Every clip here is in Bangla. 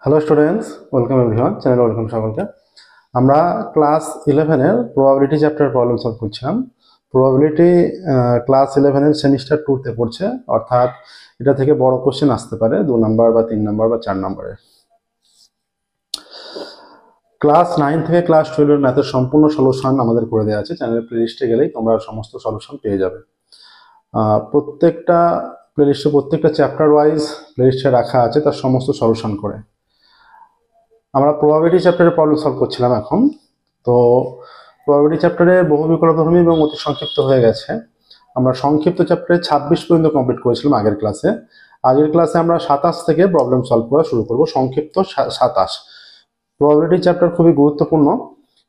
হ্যালো স্টুডেন্টস, ওয়েলকাম এভরিওয়ান, চ্যানেলে ওয়েলকাম সকলকে। আমরা ক্লাস 11-এর প্রবাবিলিটি চ্যাপ্টার প্রবলেম সলভ করছিলাম। প্রবাবিলিটি ক্লাস 11-এর সেমিস্টার 2-তে পড়ছে, অর্থাৎ এটা থেকে বড় কোশ্চেন আসতে পারে 2 নাম্বার বা 3 নাম্বার বা 4 নাম্বারের। ক্লাস 9 থেকে ক্লাস 12-এর ম্যাথের সম্পূর্ণ সলিউশন আমাদের করে দেওয়া আছে। চ্যানেলের প্লেলিস্টে গেলেই তোমরা সমস্ত সলিউশন পেয়ে যাবে। প্রত্যেকটা প্লেলিস্টে প্রত্যেকটা চ্যাপ্টার ওয়াইজ প্লেলিস্টে রাখা আছে তার সমস্ত সলিউশন করে। আমরা প্রবাবিলিটি চ্যাপ্টারে প্রবলেম সলভ করছিলাম এখন। তো প্রবাবিলিটি চ্যাপ্টারে বহু বিকল্পধর্মী এবং অতি সংক্ষিপ্ত হয়ে গেছে। আমরা সংক্ষিপ্ত চ্যাপ্টারে 26 পর্যন্ত কমপ্লিট করেছিলাম আগের ক্লাসে। আজকের ক্লাসে আমরা 27 থেকে প্রবলেম সলভ করা শুরু করব। সংক্ষিপ্ত 27। প্রবাবিলিটি চ্যাপ্টার খুবই গুরুত্বপূর্ণ,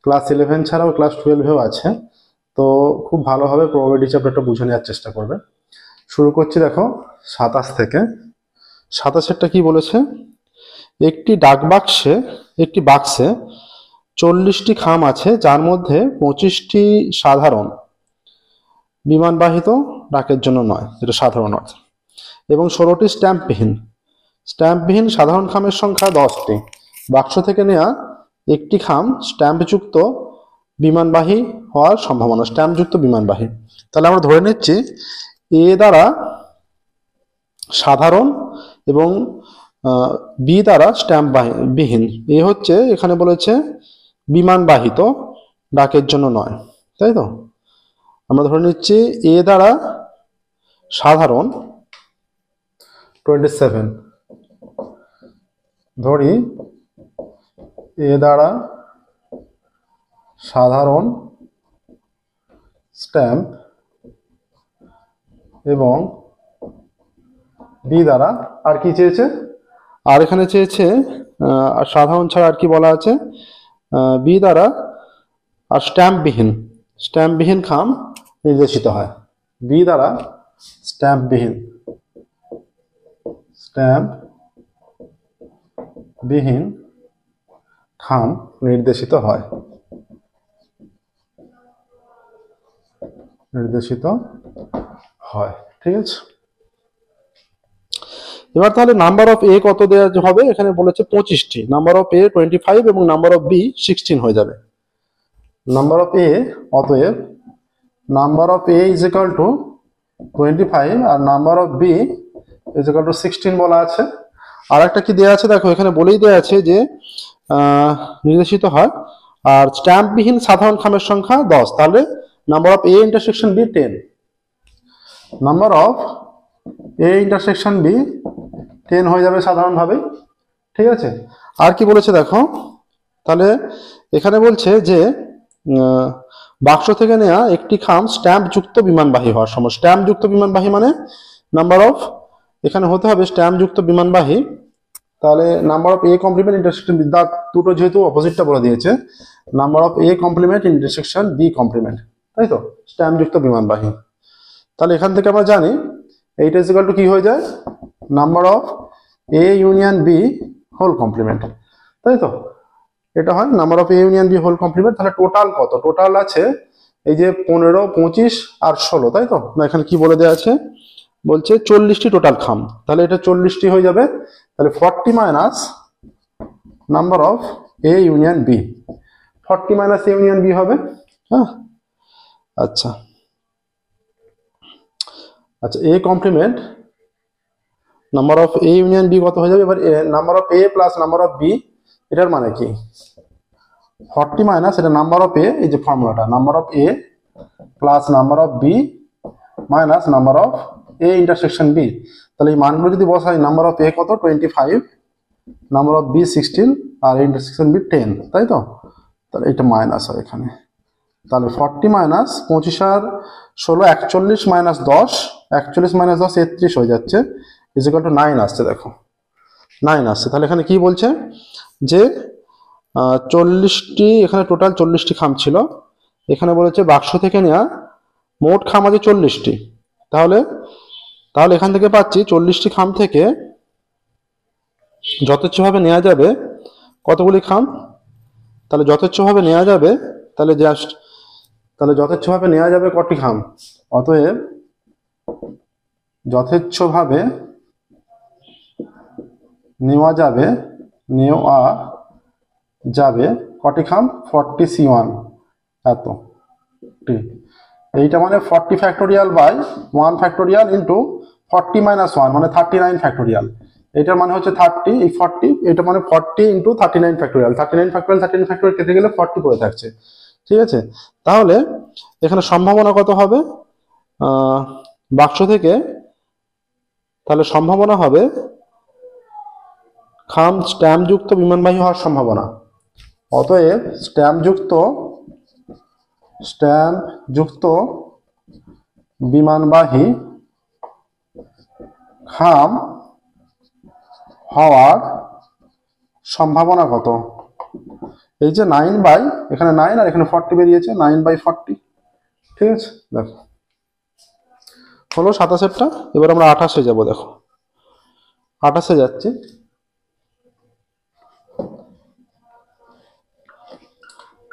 ক্লাস 11 ছাড়াও ক্লাস 12-এও আছে। তো খুব ভালোভাবে প্রবাবিলিটি চ্যাপ্টারটা বুঝে নেওয়ার চেষ্টা করবে। শুরু করছি, দেখো 27 থেকে। 27-এরটা কি বলেছে? একটি বাক্সে 40টি খাম আছে, যার মধ্যে 25টি সাধারণ, বিমানবাহিত, ডাকের জন্য নয়, যেটা সাধারণ অর্থ, এবং 16টি স্ট্যাম্পবিহীন সাধারণ খামের সংখ্যা 10টি। বাক্স থেকে নেওয়া একটি খাম স্ট্যাম্পযুক্ত বিমানবাহী হওয়ার সম্ভাবনা, স্ট্যাম্পযুক্ত বিমানবাহী। তাহলে আমরা ধরে নিচ্ছি এ দ্বারা সাধারণ এবং বি দ্বারা স্ট্যাম্পবিহীন। এ হচ্ছে এখানে বলেছে বিমানবাহিত, ডাকের জন্য নয়, তাই তো? আমরা ধরে নিচ্ছি এ দ্বারা সাধারণ 27, ধরি এ দ্বারা সাধারণ স্ট্যাম্প এবং বি দ্বারা আর কি চেয়েছে? আর এখানে চেয়েছে সাধারণ ছাড়া আর কি বলা আছে? বি দ্বারা আর স্ট্যাম্পবিহীন খাম নির্দেশিত হয়। বি দ্বারা স্ট্যাম্পবিহীন খাম নির্দেশিত হয়। ঠিক আছে। এবার তাহলে নাম্বার অফ এ কত দেওয়া হবে? এখানে বলেছে 25টি। নাম্বার অফ এ 25 এবং নাম্বার অফ বি 16 হয়ে যাবে। নাম্বার অফ এ, অতএব number of A is equal to 25 আর number of B is equal to 16 বলা আছে। আর একটা কি দেওয়া আছে দেখো, এখানে বলেই দেওয়া আছে যে নির্দেশিত হয় আর স্ট্যাম্পবিহীন সাধারণ খামের সংখ্যা 10। তাহলে number of A intersection B 10, number of A intersection B 10 হয়ে যাবে সাধারণভাবে। ঠিক আছে। আর কি বলেছে দেখো, তাহলে এখানে বলছে যে বাক্স থেকে নেওয়া একটি খাম স্ট্যাম্পযুক্ত বিমানবাহী হওয়ার সময়। স্ট্যাম্পযুক্ত বিমানবাহী মানে নাম্বার অফ, এখানে হতে হবে স্ট্যাম্পযুক্ত বিমানবাহী। তাহলে number of A complement intersection B, দুটো যেহেতু অপোজিটটা বলে দিয়েছে, number of A complement intersection B complement, তাই তো? স্ট্যাম্পযুক্ত বিমানবাহী। তাহলে এখান থেকে আমরা জানি এইটা ইজ ইকুয়াল টু কি হয়ে যায়? Number of A union B whole complement, তাই তো? এটা হয় number of A union B whole complement. তাহলে টোটাল কত? টোটাল আছে এই যে 15, 25 আর 16, তাই তো? না, এখানে কি বলে দেওয়া আছে? বলছে 40টি টোটাল খাম। তাহলে এটা 40টি হয়ে যাবে। তাহলে 40 minus number of A union B, 40 minus A union B হবে। হ্যাঁ, আচ্ছা A complement number of A union B কত হয়ে যাবে? এবার number of A plus number of B, এটার মানে কি? 40 মাইনাস এটা নাম্বার অফ এ, এই যে ফর্মুলাটা, number of A plus number of B minus number of A intersection B. তাহলে এই মানগুলো যদি বসাই, নাম্বার অফ এ কত? 25, নাম্বার অফ বি 16 আর ইন্টারসেকশন বি 10, তাই তো? তাহলে এটা মাইনাস হয় এখানে। তাহলে 40 মাইনাস 25 আর 16, 41 মাইনাস 10, 41 মাইনাস 10 33 হয়ে যাচ্ছে, ইজ ইকুয়াল টু 9 আসছে। দেখো 9 আসছে। তাহলে এখানে কি বলছে যে 40টি, এখানে টোটাল 40টি খাম ছিল, এখানে বলেছে বাক্স থেকে নেওয়া মোট খাম আছে 40টি। তাহলে এখান থেকে পাচ্ছি 40টি খাম থেকে যথেচ্ছভাবে নেওয়া যাবে কতগুলি খাম? তাহলে যথেচ্ছভাবে নেওয়া যাবে, তাহলে যথেচ্ছভাবে নেওয়া যাবে কটি খাম? অতএব যথেচ্ছভাবে নেওয়া যাবে নেওয়া যাবে কটি খাম 40C1 এত টি। এইটা মানে 40 ফ্যাক্টোরিয়াল বাই 1 ফ্যাক্টোরিয়াল ইন্টু 40 - 1 মানে 39 ফ্যাক্টোরিয়াল। এটার মানে হচ্ছে 30, এই 40, এটা মানে 40 ইন্টু 39 ফ্যাক্টোরিয়াল। 39 ফ্যাক্টোরিয়াল কেটে গেলে 40 পড়ে থাকছে। ঠিক আছে, তাহলে এখানে সম্ভাবনা কত হবে বাক্স থেকে? তাহলে সম্ভাবনা হবে খাম স্ট্যাম্পযুক্ত বিমানবাহী হওয়ার সম্ভাবনা। অতএব স্ট্যাম্পযুক্ত বিমানবাহী খাম হওয়ার সম্ভাবনা কত? এই যে 9 বাই, এখানে 9 আর এখানে 40 বেরিয়েছে, 9/40। ঠিক আছে, দেখো হলো 27টা। এবার আমরা 28-এ যাবো। দেখো 28-এ যাচ্ছি।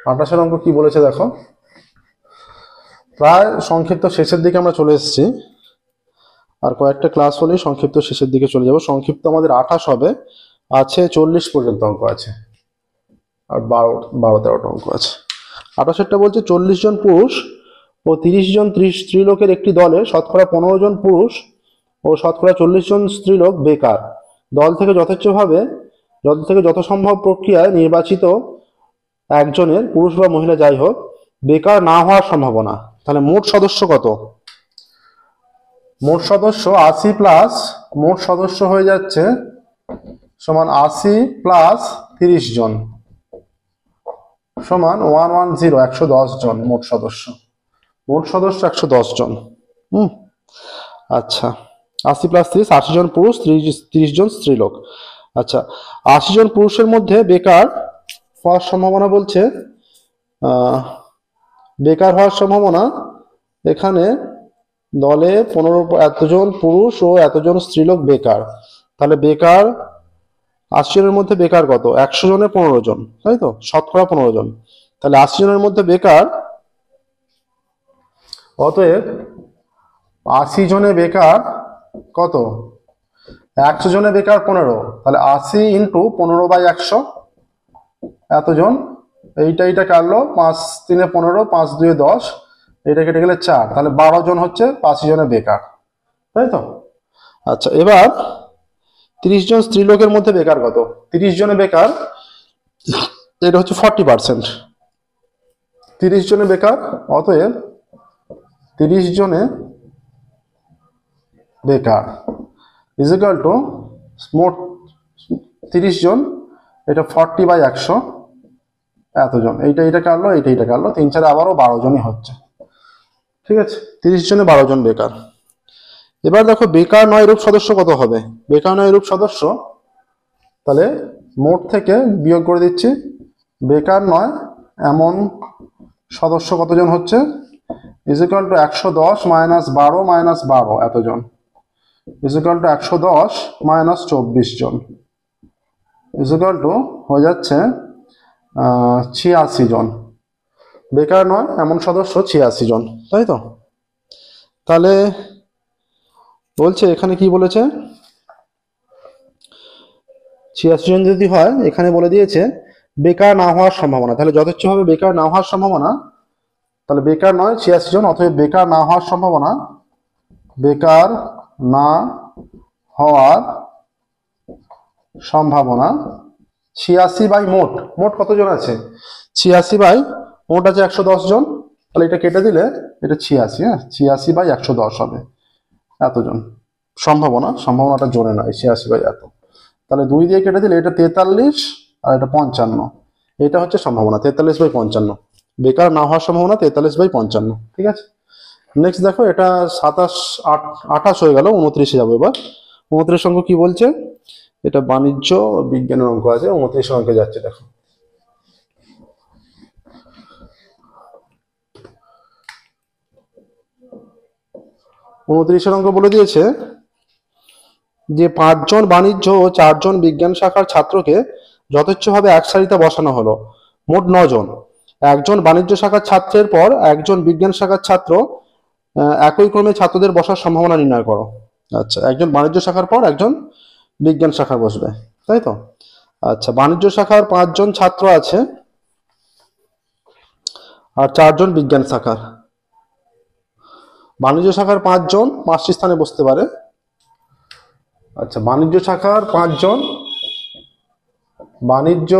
28-এর অঙ্ক কি বলেছে দেখো। প্রায় সংক্ষিপ্ত শেষের দিকে আমরা চলে এসেছি, আর কয়েকটা ক্লাস হলেই সংক্ষিপ্ত শেষের দিকে চলে যাব। সংক্ষিপ্ত আমাদের 28 হবে, আছে 40 পর্যন্ত অঙ্ক আছে, আর 12-13টা অঙ্ক আছে। 28-এরটা বলছে 40 জন পুরুষ ও 30 জন স্ত্রীলোকের একটি দলে শতকরা 15 জন পুরুষ ও শতকরা 40 জন স্ত্রীলোক বেকার। দল থেকে যত সম্ভব প্রক্রিয়ায় নির্বাচিত একজনের, পুরুষ বা মহিলা যাই হোক, বেকার না হওয়ার সম্ভাবনা। তাহলে মোট সদস্য কত? মোট সদস্য 80 প্লাস মোট সদস্য হয়ে যাচ্ছে সমান 80 প্লাস 30 জন সমান 110 জন। মোট সদস্য 110 জন। আচ্ছা, 80 প্লাস 30, 80 জন পুরুষ, 30 জন স্ত্রীলোক। আচ্ছা, 80 জন পুরুষের মধ্যে বেকার হওয়ার সম্ভাবনা বলছে, বেকার হওয়ার সম্ভাবনা এখানে দলে 15 এতজন পুরুষ ও এতজন স্ত্রীলোক বেকার। তাহলে বেকার 80 জনের মধ্যে বেকার কত? 100 জনে 15 জন, তাই তো, শতকরা 15 জন। তাহলে 80 জনের মধ্যে বেকার, অতএব 80 জনে বেকার কত? 100 জনে বেকার 15, তাহলে 80 ইন্টু 15/100 এতজন। এইটা কাটলো 5 × 3 = 15, 5 × 2 = 10, এটা কেটে গেলে 4, তাহলে 12 জন হচ্ছে 80 জনে বেকার, তাই তো। আচ্ছা, এবার 30 জন স্ত্রীলোকের মধ্যে বেকার কত? 30 জনে বেকার, এটা হচ্ছে 40%। 30 জনে বেকার, অতএব 30 জনে বেকার ইজ ইকুয়াল টু মোট 30 জন, এটা 40/100 এতজন। এইটা কাটলো, এইটা কাটলো, 3 × 4 আবারও 12 জনই হচ্ছে। ঠিক আছে, 30 জনে 12 জন বেকার। এবার দেখো বেকার নয় রূপ সদস্য কত হবে? বেকার নয় রূপ সদস্য, তাহলে মোট থেকে বিয়োগ করে দিচ্ছি। বেকার নয় এমন সদস্য কতজন হচ্ছে? ইজ ইকুয়াল টু 110 - 12 - 12 এতজন, ইজ ইকুয়াল টু 110 - 24 জন, ইজ ইকুয়াল টু হয়ে যাচ্ছে 86 জন। বেকার নয় এমন সদস্য 86 জন, তাই তো। তাহলে বলছে এখানে কি বলেছে, 86 জন যদি হয়, এখানে বলে দিয়েছে বেকার না হওয়ার সম্ভাবনা। তাহলে যথেচ্ছভাবে বেকার না হওয়ার সম্ভাবনা, তাহলে বেকার নয় 86 জন, অথবা বেকার না হওয়ার সম্ভাবনা, বেকার না হওয়ার সম্ভাবনা 86/মোট। মোট কতজন আছে? 86 মোট আছে 110 জন, তাহলে এটা কেটে দিলে এটা 86, হ্যাঁ 86/110 হবে এতজন। সম্ভাবনাটা জোরে নয়, 86/এত। তাহলে 2 দিয়ে কেটে দিলে এটা 43 আর এটা 55, এটা হচ্ছে সম্ভাবনা 43/55। বেকার না হওয়ার সম্ভাবনা 43/55। ঠিক আছে, নেক্সট দেখো, এটা 28 হয়ে গেল, 29-এ যাবো। এবার 29 অঙ্ক কি বলছে? এটা বাণিজ্য বিজ্ঞানের অঙ্ক আছে, 29 অঙ্কে যাচ্ছে। দেখো 29-এর অঙ্ক বলে দিয়েছে যে 5 জন বাণিজ্য ও 4 জন বিজ্ঞান শাখার ছাত্রকে যথেচ্ছভাবে এক সারিতে বসানো হলো, মোট 9 জন। একজন বাণিজ্য শাখার ছাত্রের পর একজন বিজ্ঞান শাখার ছাত্র, একই ক্রমে ছাত্রদের বসার সম্ভাবনা নির্ণয় করো। আচ্ছা, একজন বাণিজ্য শাখার পর একজন বিজ্ঞান শাখা বসবে, তাই তো। আচ্ছা, বাণিজ্য শাখার 5 জন ছাত্র আছে আর 4 জন বিজ্ঞান শাখার। বাণিজ্য শাখার 5 জন 5টি স্থানে বসতে পারে। আচ্ছা, বাণিজ্য শাখার 5 জন, বাণিজ্য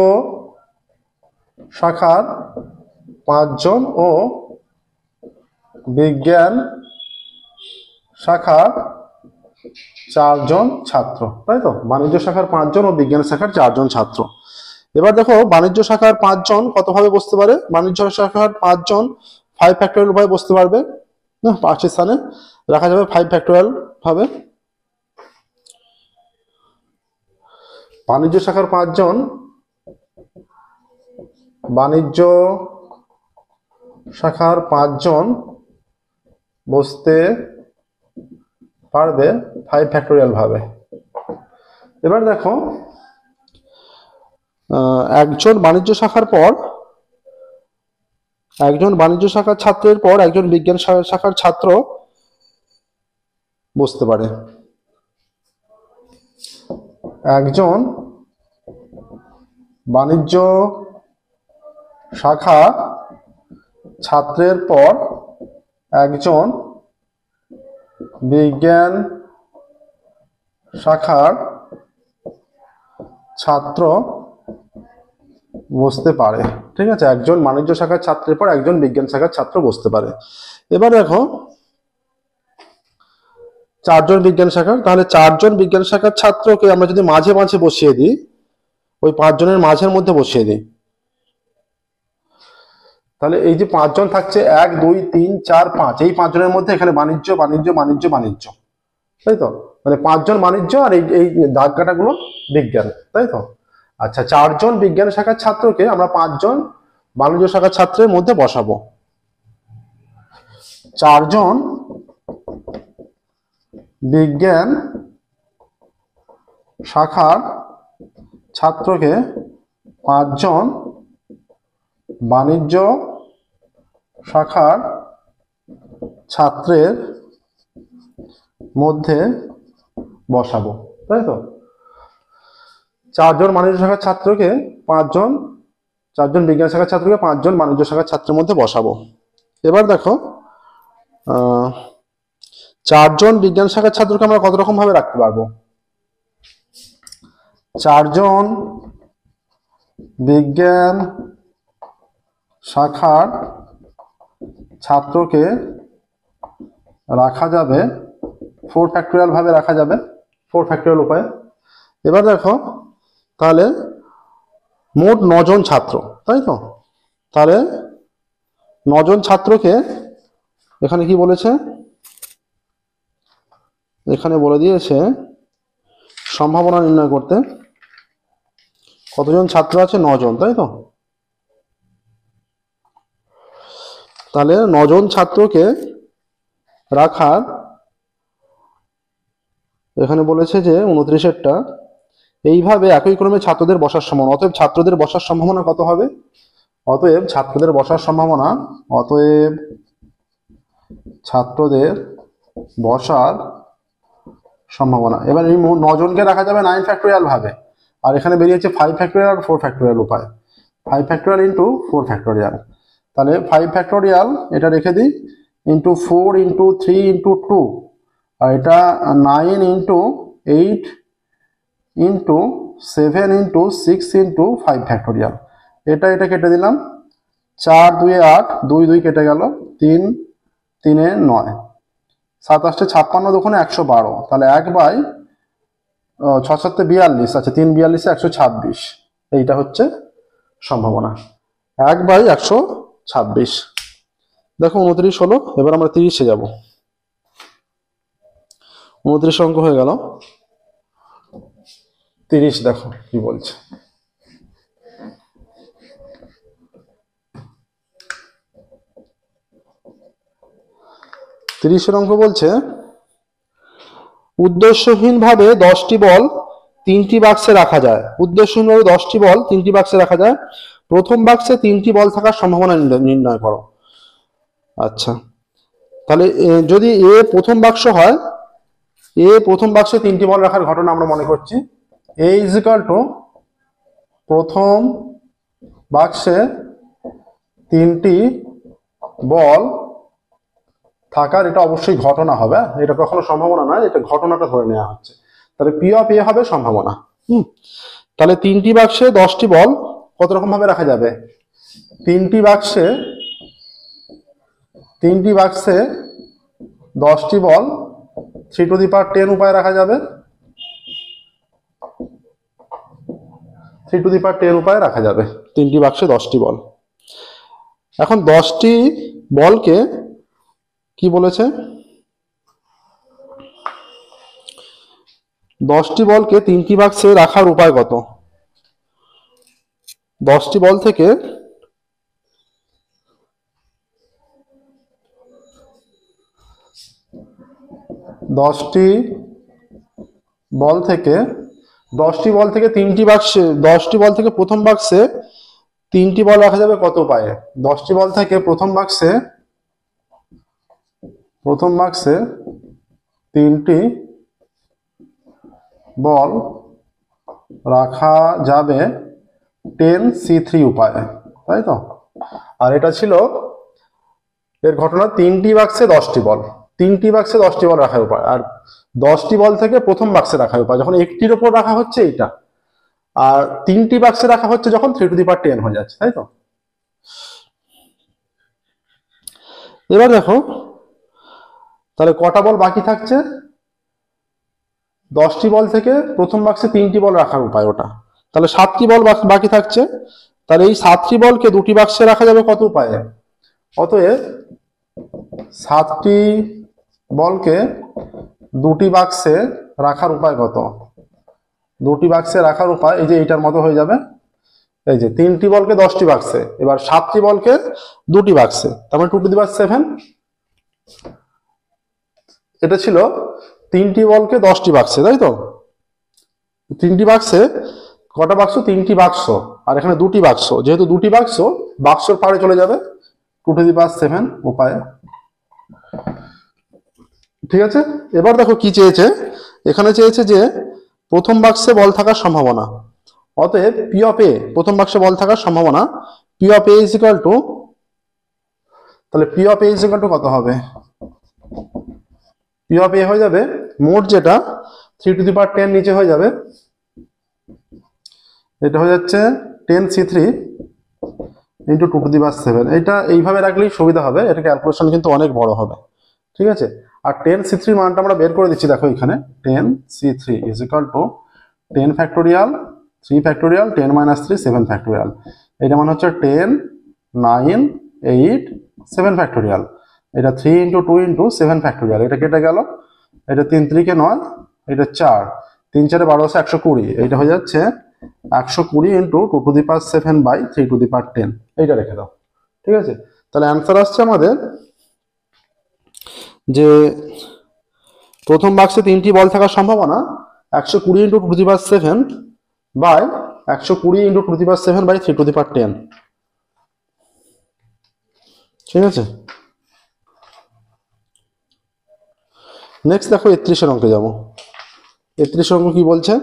শাখার 5 জন ও বিজ্ঞান শাখার 4 জন ছাত্র, তাই তো? বাণিজ্য শাখার 5 জন ও বিজ্ঞান শাখার 4 জন ছাত্র। এবার দেখো বাণিজ্য শাখার 5 জন কতভাবে বসতে পারে। বাণিজ্য শাখার 5 জন 5 ফ্যাক্টরিয়াল উপায়ে বসতে পারবে না, 5টি স্থানে রাখা যাবে 5 ফ্যাক্টরিয়াল ভাবে। বাণিজ্য শাখার 5 জন বাণিজ্য শাখার 5 জন বসতে পারবে 5 ফ্যাক্টরিয়াল ভাবে। এবার দেখো একজন বাণিজ্য শাখার পর, একজন বাণিজ্য শাখার ছাত্রের পর একজন বিজ্ঞান শাখার ছাত্র বসতে পারে। একজন বাণিজ্য শাখা ছাত্রের পর একজন বিজ্ঞান শাখার ছাত্র বসতে পারে, ঠিক আছে? একজন বাণিজ্য শাখার ছাত্রের পর একজন বিজ্ঞান শাখার ছাত্র বসতে পারে। এবার দেখো 4 জন বিজ্ঞান শাখার, তাহলে 4 জন বিজ্ঞান শাখার ছাত্রকে আমরা যদি মাঝে মাঝে বসিয়ে দিই, ওই 5 জনের মাঝের মধ্যে বসিয়ে দিই, তাহলে এই যে 5 জন থাকছে 1 2 3 4 5, এই 5 জনের মধ্যে এখানে বাণিজ্য বাণিজ্য বাণিজ্য বাণিজ্য, তাই তো? মানে 5 জন বাণিজ্য আর এই দাগ কাটাগুলো বিজ্ঞান, তাই তো? আচ্ছা, 4 জন বিজ্ঞান শাখার ছাত্রকে আমরা 5 জন বাণিজ্য শাখার ছাত্রের মধ্যে বসাবো। 4 জন বিজ্ঞান শাখার ছাত্রকে 5 জন বাণিজ্য শাখার ছাত্রের মধ্যে বসাবো, তাই তো? 4 জন বাণিজ্য শাখার ছাত্রকে 5 জন, 4 জন বিজ্ঞান শাখার ছাত্রকে 5 জন বাণিজ্য শাখার ছাত্রের মধ্যে বসাবো। এবার দেখো 4 জন বিজ্ঞান শাখার ছাত্রকে আমরা কত রকম ভাবে রাখতে পারবো। 4 জন বিজ্ঞান শাখার ছাত্রকে রাখা যাবে 4 ফ্যাক্টরিয়াল ভাবে রাখা যাবে, 4 ফ্যাক্টরিয়াল উপায়ে। এবার দেখো তাহলে মোট 9 জন ছাত্র, তাই তো? তাহলে 9 জন ছাত্রকে এখানে কি বলেছে, এখানে বলে দিয়েছে সম্ভাবনা নির্ণয় করতে। কতজন ছাত্র আছে? 9 জন, তাই তো? তাহলে 9 জন ছাত্রকে রাখার, এখানে বলেছে যে 29টা এইভাবে একই ক্রমে ছাত্রদের বসার সম্ভাবনা। অতএব ছাত্রদের বসার সম্ভাবনা কত হবে? অতএব ছাত্রদের বসার সম্ভাবনা, অতএব ছাত্রদের বসার সম্ভাবনা। এবার এই 9 জনকে রাখা যাবে 9 ফ্যাক্টরিয়াল ভাবে, আর এখানে বেরিয়েছে 5 ফ্যাক্টরিয়াল আর 4 ফ্যাক্টরিয়াল উপায়। 5 ফ্যাক্টরিয়াল ইন্টু 4 ফ্যাক্টরিয়াল, তাহলে 5 ফ্যাক্টরিয়াল এটা রেখে দিই ইন্টু 4 ইন্টু 3 ইন্টু 2, আর এটা 9 into 8 into 7 into 6 into 5 factorial. এটা কেটে দিলাম, 4 2 8, 2 2 কেটে গেল, 3 3 9, 7 8 56 দুগুণে 112, তাহলে 1/6 7 42, আচ্ছা 3 42 126, এইটা হচ্ছে সম্ভাবনা 1/126। দেখো 29 হলো। এবার আমরা 30-এ যাব। 29 অঙ্ক হয়ে গেল। 30 দেখো কি বলছে। তিরিশের অঙ্ক বলছে উদ্দেশ্যহীনভাবে 10টি বল 3টি বাক্সে রাখা যায়। উদ্দেশ্যহীনভাবে 10টি বল 3টি বাক্সে রাখা যায়। প্রথম বাক্সে 3টি বল থাকার সম্ভাবনা নির্ণয় করো। আচ্ছা, তাহলে যদি এ প্রথম বাক্স হয়, এ প্রথম বাক্সে 3টি বল রাখার ঘটনা আমরা মনে করছি। এ ইজ ইকুয়াল টু প্রথম বাক্সে 3টি বল থাকার, এটা অবশ্যই ঘটনা হবে, এটা কখনো সম্ভাবনা নয়, এটা ঘটনাটা ধরে নেওয়া হচ্ছে। তাহলে পি অফ এ হবে সম্ভাবনা। তাহলে 3টি বাক্সে 10টি বল কত রকম ভাবে রাখা যাবে? 3টি বাক্সে 10টি বল 3^10 উপায়ে রাখা যাবে, 3^10 উপায়ে রাখা যাবে 3টি বাক্সে 10টি বল। এখন 10টি বলকে কি বলেছে? 10টি বলকে 3টি বাক্সে রাখার উপায় কত? 10টি বল থেকে 10টি বল থেকে 3টি বাক্সে, 10টি বল থেকে প্রথম বাক্সে 3টি বল রাখা যাবে কত উপায়ে? 10টি বল থেকে প্রথম বাক্সে 3টি বল রাখা যাবে 10C3 উপায়ে, তাই তো? আর এটা ছিল এর ঘটনা, 3টি বাক্সে 10টি বল, 3টি বাক্সে 10টি বল রাখার উপায়, আর 10টি বল থেকে প্রথম বাক্সে রাখার উপায় যখন একটির উপর রাখা হচ্ছে এইটা, আর 3টি বাক্সে রাখা হচ্ছে যখন 3^10 হয়ে যাচ্ছে, তাই তো? এবার দেখো তাহলে কটা বল বাকি থাকছে? 10টি বল থেকে প্রথম বাক্সে 3টি বল রাখার উপায় ওটা, তাহলে 7টি বল বাকি থাকছে। তাহলে এই 7টি বলকে 2টি বাক্সে রাখা যাবে কত উপায়ে? অতএব 7টি বলকে 2টি বাক্সে রাখার উপায় কত? 2টি বাক্সে রাখার উপায় এই যে এইটার মতো হয়ে যাবে, এই যে 3টি বলকে 10টি বাক্সে, এবার 7টি বলকে 2টি বাক্সে, তারপরে 2^7। এটা ছিল 3টি বলকে 10টি বাক্সে, তাই তো? 3টি বাক্সে কটা বাক্স? 3টি বাক্স, আর এখানে 2টি বাক্স, যেহেতু 2টি বাক্স, বাক্সর পাড়ে চলে যাবে 2^7 উপায়ে। ঠিক আছে, এবার দেখো কি চেয়েছে, এখানে চেয়েছে যে প্রথম বাক্সে বল থাকার সম্ভাবনা। অতএব পি অফ এ, প্রথম বাক্সে বল থাকার সম্ভাবনা, P of A is equal to, তাহলে P of A is equal to কত হবে? পি অফ এ হয়ে যাবে মোট যেটা 3^10 নিচে হয়ে যাবে, এটা হয়ে যাচ্ছে 10C3 ইন্টু 2^7। এটা এইভাবে রাখলেই সুবিধা হবে, এটা ক্যালকুলেশন কিন্তু অনেক বড় হবে। ঠিক আছে, আর 10C3 মানটা আমরা বের করে দিচ্ছি, দেখো এখানে 10C3 is equal two 10 factorial 3 factorial 10 - 3 7 factorial. এটা মানে হচ্ছে 10 9 8 7 ফ্যাক্টোরিয়াল। এটা 3 × 2 × 7 ফ্যাক্টোরিয়াল। এটা কেটে গেল, এটা 3 × 3 = 9, এটা 4, 3 × 4 = 12, 120। এটা হয়ে যাচ্ছে 120 × 2^7/3^10। এইটা রেখে দাও। ঠিক আছে, তাহলে অ্যান্সার আসছে আমাদের যে প্রথম বাক্সে 3টি বল থাকার সম্ভাবনা 120 × 2^7/3^10। ঠিক আছে, নেক্সট দেখো 31 অঙ্কে যাব। 31 অঙ্ক কি বলছে?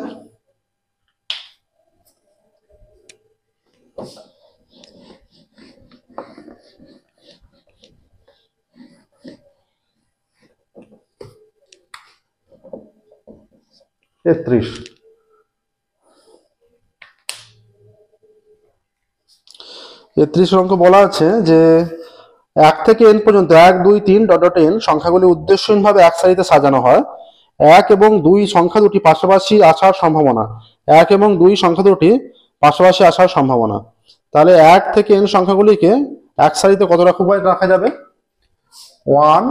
অঙ্ক বলা আছে যে 1 থেকে n পর্যন্ত 1 2 3 n সংখ্যাগুলি উদ্দেশ্যহীনভাবে এক সারিতে সাজানো হয়। 1 এবং 2 সংখ্যা দুটি পাশাপাশি আসার সম্ভাবনা, 1 এবং 2 সংখ্যা দুটি পাশাপাশি আসার সম্ভাবনা। তাহলে 1 থেকে n সংখ্যাগুলিকে এক সারিতে কত রকম রাখা যাবে? 1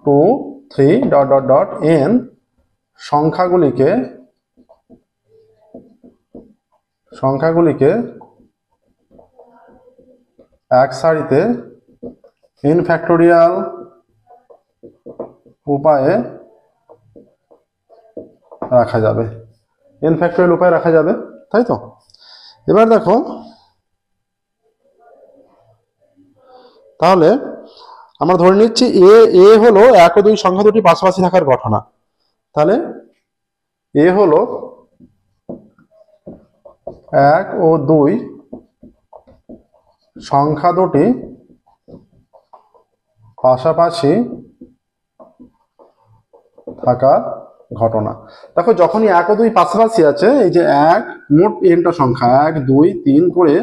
2 3 n সংখ্যাগুলিকে এক সারিতে n ফ্যাক্টোরিয়াল উপায়ে রাখা যাবে, n ফ্যাক্টোরিয়াল উপায়ে রাখা যাবে, তাই তো? এবার দেখো তাহলে আমরা ধরে নিচ্ছি এ হলো 1 ও 2 সংখ্যা দুটি পাশাপাশি থাকার ঘটনা। তাহলে এ হলো 1 ও 2 সংখ্যা দুটি পাশাপাশি থাকার ঘটনা। দেখো যখনই 1 ও 2 পাশাপাশি আছে, এই যে 1 মোট এনটা সংখ্যা, 1 2 3 করে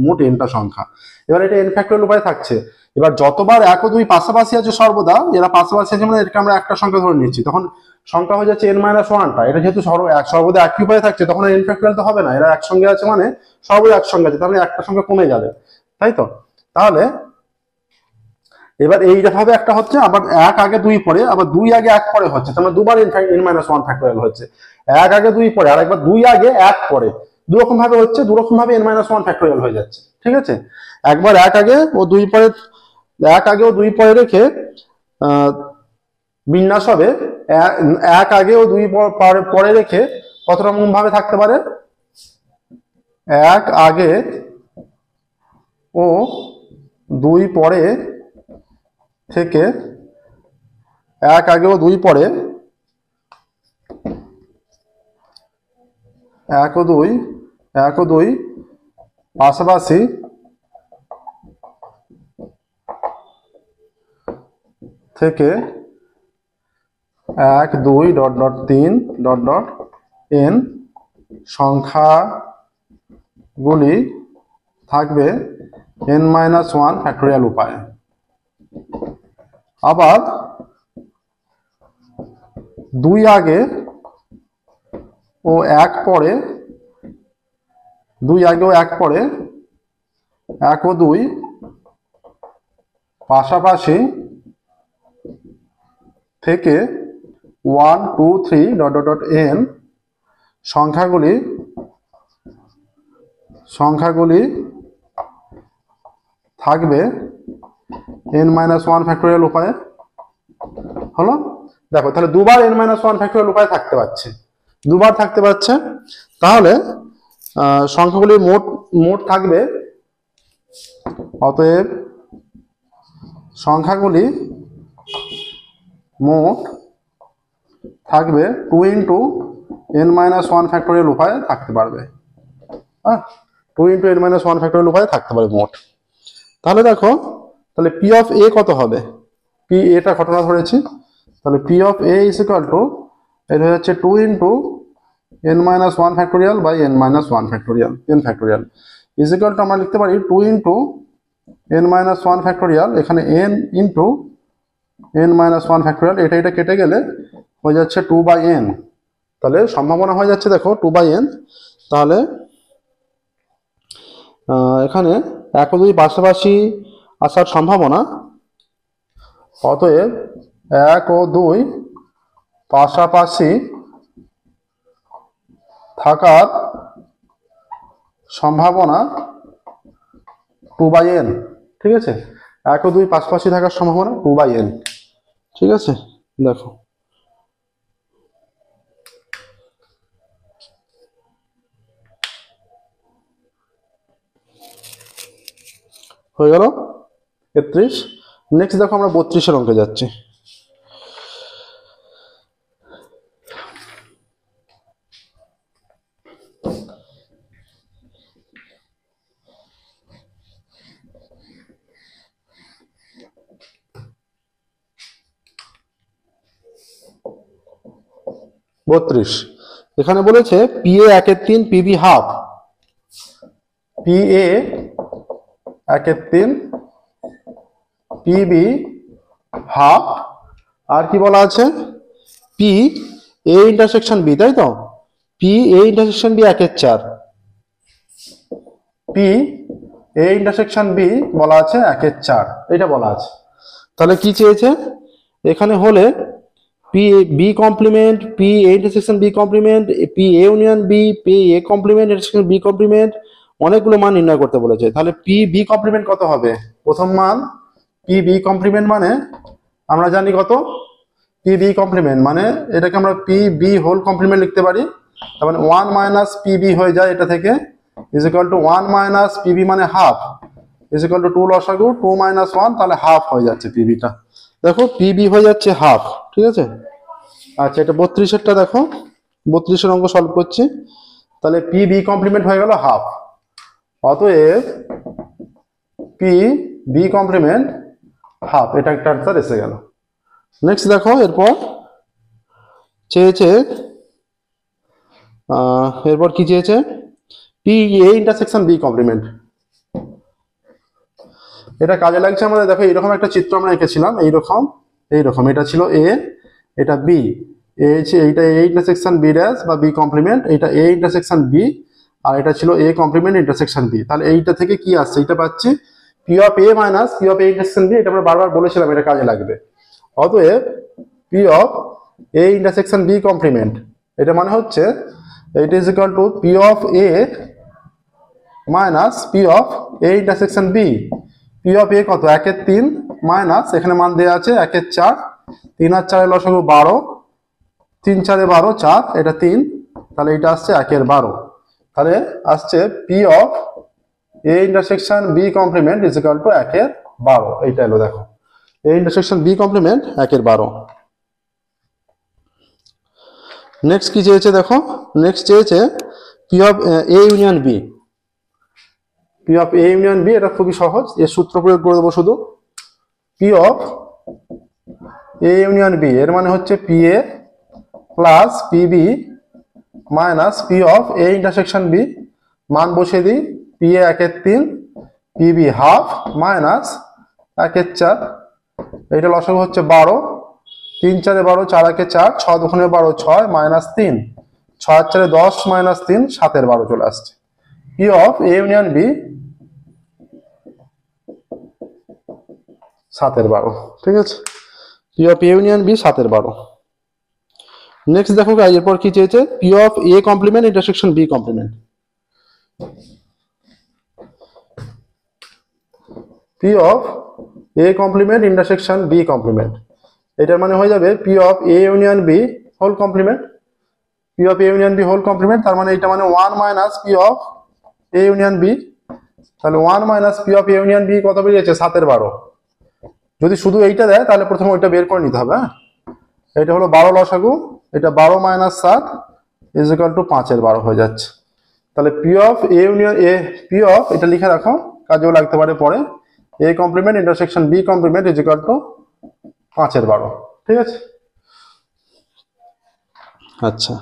মোট এনটা সংখ্যা, এবার এটা এন ফ্যাক্টরিয়াল উপায়ে থাকছে। এবার যতবার 1 ও 2 পাশাপাশি আছে সর্বদা, এরা পাশাপাশি আছে মানে এটাকে আমরা একটা সংখ্যা ধরে নিচ্ছি, তখন সংখ্যা হয়ে যাচ্ছে n-1টা। এটা যেহেতু সর্বদা একই উপায়ে থাকছে, তখন এন ফ্যাক্টরিয়াল তো হবে না, এরা একসঙ্গে আছে মানে সর্বদা একসঙ্গে আছে, তাহলে একটা সংখ্যা কমে যাবে, তাই তো? তাহলে এবার এইভাবে একটা হচ্ছে, আবার 1 আগে 2 পরে, আবার 2 আগে 1 পরে হচ্ছে, তার মানে দুবার n-1 ফ্যাক্টরিয়াল হচ্ছে। 1 আগে 2 পরে, আর একবার 2 আগে 1 পরে, দুরকম ভাবে হচ্ছে, দুরকম ভাবে n-1 ফ্যাক্টরিয়াল হয়ে যাচ্ছে, ঠিক আছে? একবার 1 আগে ও 2 পরে, 1 আগে ও 2 পরে রেখে বিন্যাস হবে 1 আগে ও 2 পরে রেখে কত রকম ভাবে থাকতে পারে? 1 আগে ও 2 পরে থেকে 1 আগে ও 2 পরে, 1 ও 2 পাশাপাশি থেকে 1 2 3 n সংখ্যাগুলি থাকবে n-1 ফ্যাক্টরিয়াল উপায়ে। আবার 2 আগে ও 1 পরে, 2 আগে ও 1 পরে, 1 ও 2 পাশাপাশি থেকে 1 2 3 n সংখ্যাগুলি থাকবে n-1 ফ্যাক্টরিয়াল উপায়ে। হলো? দেখো তাহলে দুবার n-1 ফ্যাক্টরিয়াল উপায়ে থাকতে পারছে, দুবার থাকতে পারছে। তাহলে সংখ্যাগুলি মোট থাকবে, অতএব সংখ্যাগুলি মোট থাকবে 2 into n-1 ফ্যাক্টরিয়াল উপায়ে থাকতে পারবে। 2 into n-1 ফ্যাক্টরিয়াল উপায়ে থাকতে পারবে মোট। তাহলে দেখো, তাহলে p of a কত হবে? p এটা ঘটনা ধরেছি, তাহলে p of a is equal to, এটা হচ্ছে 2 into n-1 factorial by n-1 factorial, n factorial is equal to আমরা লিখতে পারি 2 into n-1 ফ্যাক্টরিয়াল, এখানে n into n-1 ফ্যাক্টরিয়াল, এটা কেটে গেলে হয়ে যাচ্ছে 2 by n। তাহলে সম্ভাবনা হয়ে যাচ্ছে দেখো 2 by n। তাহলে এখানে 1 ও 2 পাশাপাশি আসার সম্ভাবনা, অতএব 1 ও 2 পাশাপাশি থাকার সম্ভাবনা 2 by n, ঠিক আছে? 1 ও 2 পাশাপাশি থাকার সম্ভাবনা 2 by n, ঠিক আছে? দেখো হয়ে গেল 33। নেক্সট দেখো আমরা 32-এর অঙ্কে যাচ্ছি। এখানে বলেছে PA 1/3 PB half, PA 1/3 PB half, আর কি বলা আছে? P A ইন্টারসেকশন B, তাই তো? P A intersection B 1/4, P A intersection B বলা আছে 1/4, এটা বলা আছে। তাহলে কি চেয়েছে এখানে? হলে P B complement, P A intersection B complement, P A union B, P A complement intersection B complement, অনেকগুলো মান নির্ণয় করতে বলেছে। তাহলে P B কমপ্লিমেন্ট কত হবে? প্রথম মান P B কমপ্লিমেন্ট মানে আমরা জানি কত? P B কমপ্লিমেন্ট মানে এটাকে আমরা P B হোল কমপ্লিমেন্ট লিখতে পারি, তার মানে 1 মাইনাস P B হয়ে যায় এটা থেকে, is equal to 1 minus P B মানে হাফ, ইজ ইকুয়াল টু 2 লসাগু 2 মাইনাস 1, তাহলে হাফ হয়ে যাচ্ছে P B টা। দেখো P B হয়ে যাচ্ছে হাফ, ঠিক আছে? আচ্ছা, এটা 32-এরটা দেখো, 32-এর অঙ্ক সলভ করছি। তাহলে পি বি কমপ্লিমেন্ট হয়ে গেল হাফ। অতএব পি বি কমপ্লিমেন্ট হাফ, এটা একটা আনসার এসে গেল। নেক্সট দেখো, এরপর চেয়েছে এরপর কি চেয়েছে, P A intersection B complement. এটা কাজে লাগছে আমাদের। দেখো এইরকম একটা চিত্র আমরা এঁকেছিলাম, এইরকম এটা ছিল এ, এটা বি, এইটা এ ইন্টারসেকশন বি ড্যাশ বা বি কমপ্লিমেন্ট, এটা এ ইন্টারসেকশন বি, আর এটা ছিল এ কমপ্লিমেন্ট ইন্টারসেকশন বি। তাহলে এইটা থেকে কি আসছে, এটা পাচ্ছি P of A minus P of A intersection B. এটা আমরা বারবার বলেছিলাম এটা কাজে লাগবে। অতএব P of A intersection B complement, এটা মানে হচ্ছে এটা is equal to P of A minus P of A intersection B. P of A কত, 1/3 মাইনাস এখানে মান দেওয়া আছে 1/4, 3 আর 4 লসাগু 12, 3 4 12, 4 এটা 3, তাহলে এটা আসছে 1/12। তাহলে আসছে P of A intersection B complement is equal to 1/12। এইটা এলো দেখো, A intersection B complement 1/12। Next কি চেয়েছে দেখো, নেক্সট চেয়েছে P of A union B. P of A union B, এটা খুবই সহজ, এর সূত্র প্রয়োগ করে দেবো শুধু। P of A union B এর মানে হচ্ছে P A plus P B minus P of A intersection B. মান বসিয়ে দিই, P A 1/3, P B half minus 1/4, এইটা লসাগু হচ্ছে 12, 3 4 12, 4 1 4, 6 2 12, 6 মাইনাস 3, 6 4 10 মাইনাস 3, 7/12 চলে আসছে। P of A union B 7/12, ঠিক আছে, P of A union B 7/12। Next দেখো এরপর কি চেয়েছে, P of A complement intersection B complement. P of A complement intersection B complement, এটার মানে হয়ে যাবে P of A union B whole complement. P of A union B whole complement, তার মানে এটা মানে 1 মাইনাস P of A union B. তাহলে 1 মাইনাস P of A union B কত বেরিয়েছে, 7/12। যদি শুধু এইটা দেয় তাহলে প্রথমে ওইটা বের করে নিতে হবে। এটা হলো 12 লসাগু, এটা 12 মাইনাস 7 ইজ ইকুয়াল টু 5/12 হয়ে যাচ্ছে। তাহলে P of A union A, P of, এটা লিখে রাখো কাজেও লাগতে পারে পরে, A complement intersection B complement is equal to 5/12, ঠিক আছে। আচ্ছা,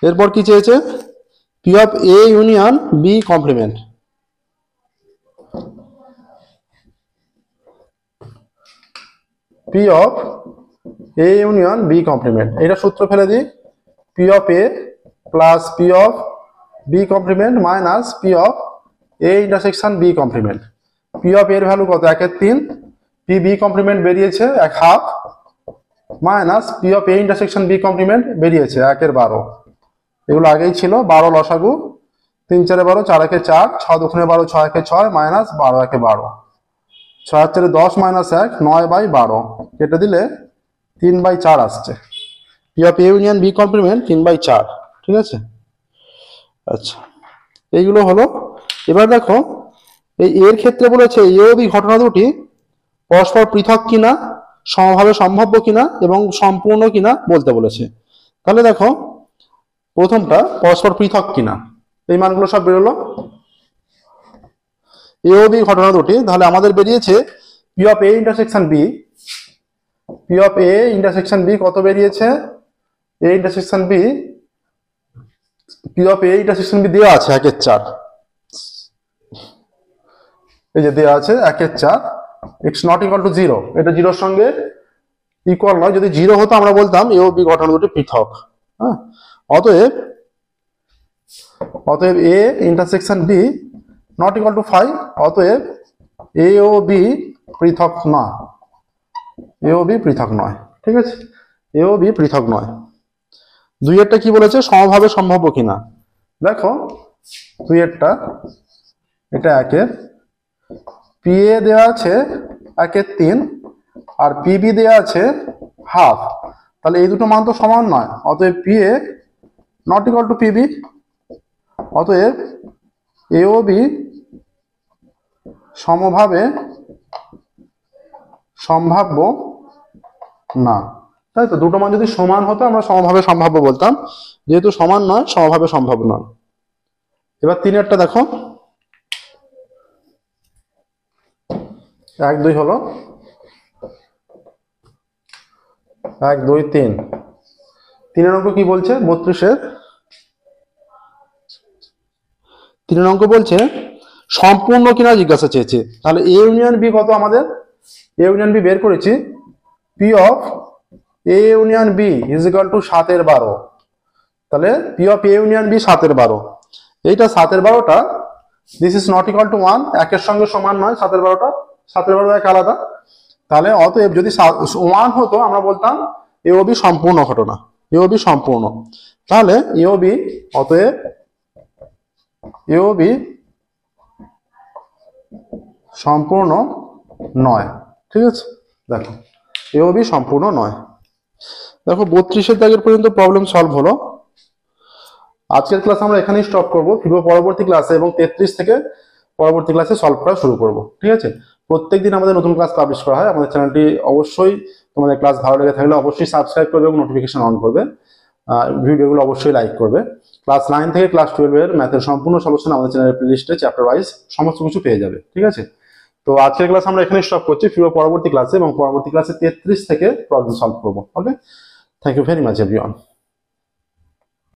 এরপর কি চেয়েছে, P of A union B complement. P of A union B complement, এটা সূত্র ফেলে দিই, P of A plus P of B complement minus P of A intersection B complement. P of এর ভ্যালু কত, 1/3, পি বি কমপ্লিমেন্ট বেরিয়েছে 1/2 minus P of A intersection B complement বেরিয়েছে 1/12। এগুলো আগেই ছিল, 12 লসাগু, 3 4 12, 4 1 4, 6 2 12, 6 1 6 মাইনাস 12 1 12, 6 4 10 মাইনাস 1, 9/12, কেটে দিলে 3/4 আসছে। P of A union B complement 3/4, ঠিক আছে। আচ্ছা, এইগুলো হলো। এবার দেখো এই এর ক্ষেত্রে বলেছে এ ও বি ঘটনা দুটি পরস্পর পৃথক কিনা, সমভাবে সম্ভাব্য কিনা এবং সম্পূর্ণ কিনা বলতে বলেছে। তাহলে দেখো প্রথমটা পরস্পর পৃথক কিনা, এই মানগুলো সব বেরোলো, এ ও বি ঘটনা দুটি। তাহলে আমাদের বেরিয়েছে P of A intersection B, P of A intersection B কত বেরিয়েছে, A intersection B, P of A intersection B দেওয়া আছে 1/4, এই যে দেওয়া আছে 1/4, ইটস নট ইকুয়াল টু 0, এটা 0-র সঙ্গে ইকুয়াল নয়। যদি 0 হতো আমরা বলতাম এ ও বি ঘটনা দুটি পৃথক। হ্যাঁ, অতএব A intersection B not equal to 5, অতএব এ ও বি পৃথক নয়, এ ও বি পৃথক নয়, ঠিক আছে, এ ও বি পৃথক নয়। দুইয়েরটা কি বলেছে, সমভাবে সম্ভাব্য কিনা। দেখো দুইয়েরটা, এটা 1-এর, পি এ দেওয়া আছে 1/3 আর পি বি দেওয়া আছে হাফ, তাহলে এই দুটো মান তো সমান নয়, অতএব P A not equal to P B, অতএব এ ও বি সমভাবে সম্ভাব্য না, তাই তো, দুটো মান যদি সমান হতো আমরা সমভাবে সম্ভাব্য বলতাম, যেহেতু সমান নয় সমভাবে সম্ভাব্য নয়। এবার 3-এরটা দেখো, 1 2 হলো, 1 2 3। 3-এর অঙ্ক কি বলছে? 32-এর 3-এর অঙ্ক বলছে সম্পূর্ণ কিনা জিজ্ঞাসা চেয়েছে। তাহলে এ ইউনিয়ন বি কত? আমাদের এ ইউনিয়ন বি বের করেছি, P of A union B is equal to 7/12। তাহলে P of A union B 7/12, এইটা 7/12টা this is not equal to 1, একের সঙ্গে সমান নয় 7/12টা, 7/12 এক আলাদা। তাহলে অতএব যদি 1 হতো আমরা বলতাম এ ও বি সম্পূর্ণ ঘটনা, এ ও বি সম্পূর্ণ। তাহলে এ ও বি, অতএব এ ও বি সম্পূর্ণ নয়। ঠিক আছে, দেখো এ ও বি সম্পূর্ণ নয়। দেখো 32-এর দাগের পর্যন্ত প্রবলেম সলভ হলো। আজকের ক্লাস আমরা এখানেই স্টপ করবো, ফিরবো পরবর্তী ক্লাসে এবং 33 থেকে পরবর্তী ক্লাসে সলভ করা শুরু করব। ঠিক আছে, প্রত্যেকদিন আমাদের নতুন ক্লাস পাবলিশ করা হয়। আমাদের চ্যানেলটি অবশ্যই, তোমাদের ক্লাস ভালো লেগে থাকলে অবশ্যই সাবস্ক্রাইব করবে এবং নোটিফিকেশন অন করবে, ভিডিওগুলো অবশ্যই লাইক করবে। ক্লাস 9 থেকে ক্লাস 12 এর ম্যাথের সম্পূর্ণ সলিউশন আমাদের চ্যানেলের প্লেলিস্টে চ্যাপ্টার ওয়াইজ সমস্ত কিছু পেয়ে যাবে। ঠিক আছে, তো আজকের ক্লাস আমরা এখানে স্টপ করছি, ফিরবো পরবর্তী ক্লাসে এবং পরবর্তী ক্লাসে 33 থেকে প্রবলেম সলভ করবো। Okay, thank you very much everyone.